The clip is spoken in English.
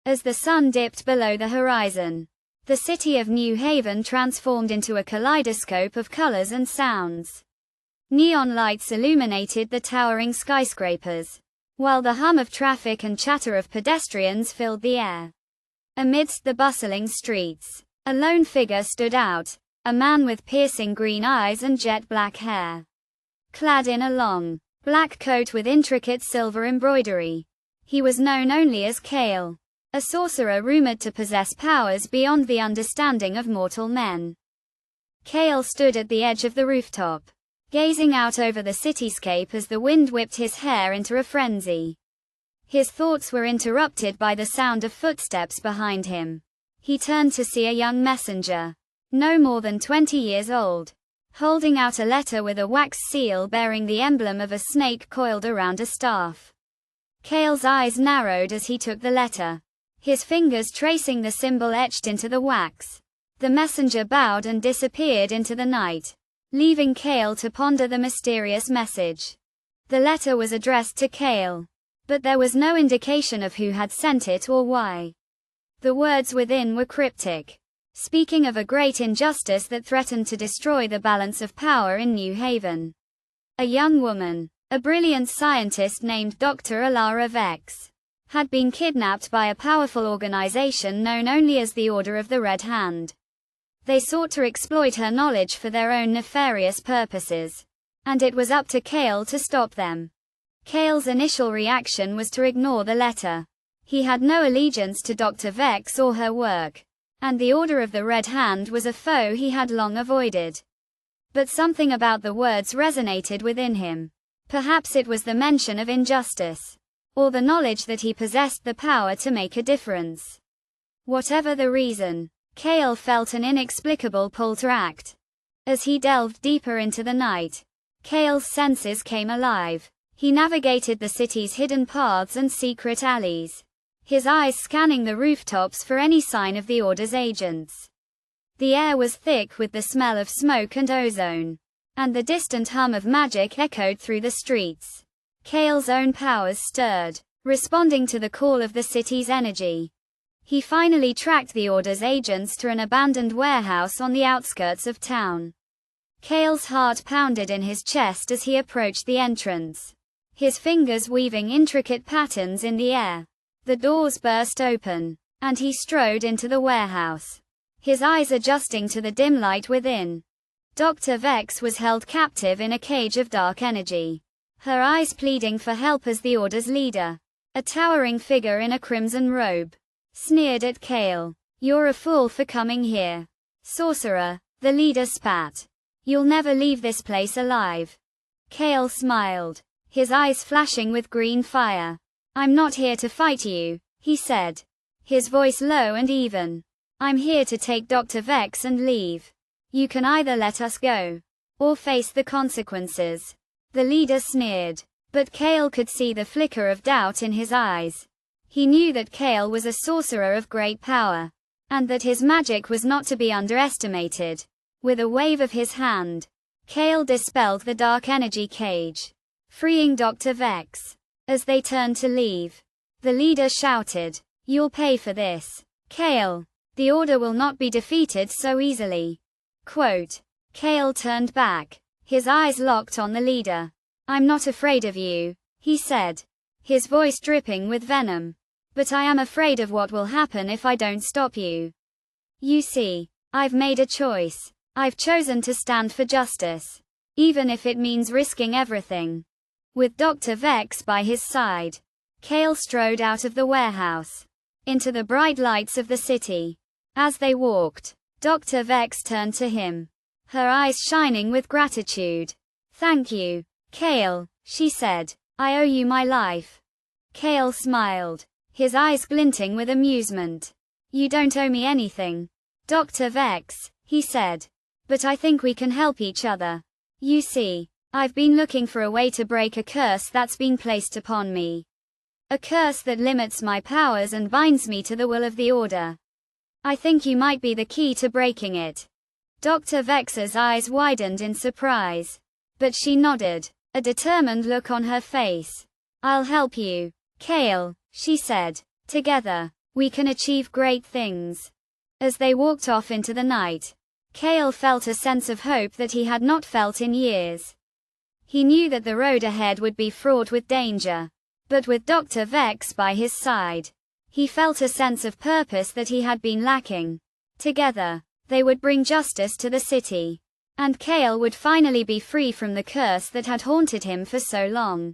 As the sun dipped below the horizon, the city of New Haven transformed into a kaleidoscope of colors and sounds. Neon lights illuminated the towering skyscrapers, while the hum of traffic and chatter of pedestrians filled the air. Amidst the bustling streets, a lone figure stood out, a man with piercing green eyes and jet black hair. Clad in a long, black coat with intricate silver embroidery, he was known only as Kael, a sorcerer rumored to possess powers beyond the understanding of mortal men. Kael stood at the edge of the rooftop, gazing out over the cityscape as the wind whipped his hair into a frenzy. His thoughts were interrupted by the sound of footsteps behind him. He turned to see a young messenger, no more than 20 years old, holding out a letter with a wax seal bearing the emblem of a snake coiled around a staff. Kael's eyes narrowed as he took the letter, his fingers tracing the symbol etched into the wax. The messenger bowed and disappeared into the night, leaving Kael to ponder the mysterious message. The letter was addressed to Kael, but there was no indication of who had sent it or why. The words within were cryptic, speaking of a great injustice that threatened to destroy the balance of power in New Haven. A young woman, a brilliant scientist named Dr. Alara Vex, had been kidnapped by a powerful organization known only as the Order of the Red Hand. They sought to exploit her knowledge for their own nefarious purposes, and it was up to Kael to stop them. Kael's initial reaction was to ignore the letter. He had no allegiance to Dr. Vex or her work, and the Order of the Red Hand was a foe he had long avoided. But something about the words resonated within him. Perhaps it was the mention of injustice, or the knowledge that he possessed the power to make a difference. Whatever the reason, Kael felt an inexplicable pull to act. As he delved deeper into the night, Kael's senses came alive. He navigated the city's hidden paths and secret alleys, his eyes scanning the rooftops for any sign of the Order's agents. The air was thick with the smell of smoke and ozone, and the distant hum of magic echoed through the streets. Kael's own powers stirred, responding to the call of the city's energy. He finally tracked the Order's agents to an abandoned warehouse on the outskirts of town. Kael's heart pounded in his chest as he approached the entrance, his fingers weaving intricate patterns in the air. The doors burst open, and he strode into the warehouse, his eyes adjusting to the dim light within. Dr. Vex was held captive in a cage of dark energy, her eyes pleading for help as the Order's leader. A towering figure in a crimson robe sneered at Kael. "You're a fool for coming here, sorcerer," the leader spat. "You'll never leave this place alive." Kael smiled, his eyes flashing with green fire. "I'm not here to fight you," he said, his voice low and even. "I'm here to take Dr. Vex and leave. You can either let us go, or face the consequences." The leader sneered, but Kael could see the flicker of doubt in his eyes. He knew that Kael was a sorcerer of great power, and that his magic was not to be underestimated. With a wave of his hand, Kael dispelled the dark energy cage, freeing Dr. Vex. As they turned to leave, the leader shouted, "You'll pay for this, Kael. The Order will not be defeated so easily." Quote. Kael turned back, his eyes locked on the leader. "I'm not afraid of you," he said, his voice dripping with venom. "But I am afraid of what will happen if I don't stop you. You see, I've made a choice. I've chosen to stand for justice, even if it means risking everything." With Dr. Vex by his side, Kael strode out of the warehouse, into the bright lights of the city. As they walked, Dr. Vex turned to him, her eyes shining with gratitude. "Thank you, Kael," she said. "I owe you my life." Kael smiled, his eyes glinting with amusement. "You don't owe me anything, Dr. Vex," he said. "But I think we can help each other. You see, I've been looking for a way to break a curse that's been placed upon me. A curse that limits my powers and binds me to the will of the Order. I think you might be the key to breaking it." Dr. Vex's eyes widened in surprise, but she nodded, a determined look on her face. "I'll help you, Kael," she said. "Together, We can achieve great things. As they walked off into the night, Kael felt a sense of hope that he had not felt in years. He knew that the road ahead would be fraught with danger. But with Dr. Vex by his side, he felt a sense of purpose that he had been lacking. Together, they would bring justice to the city. And Kael would finally be free from the curse that had haunted him for so long.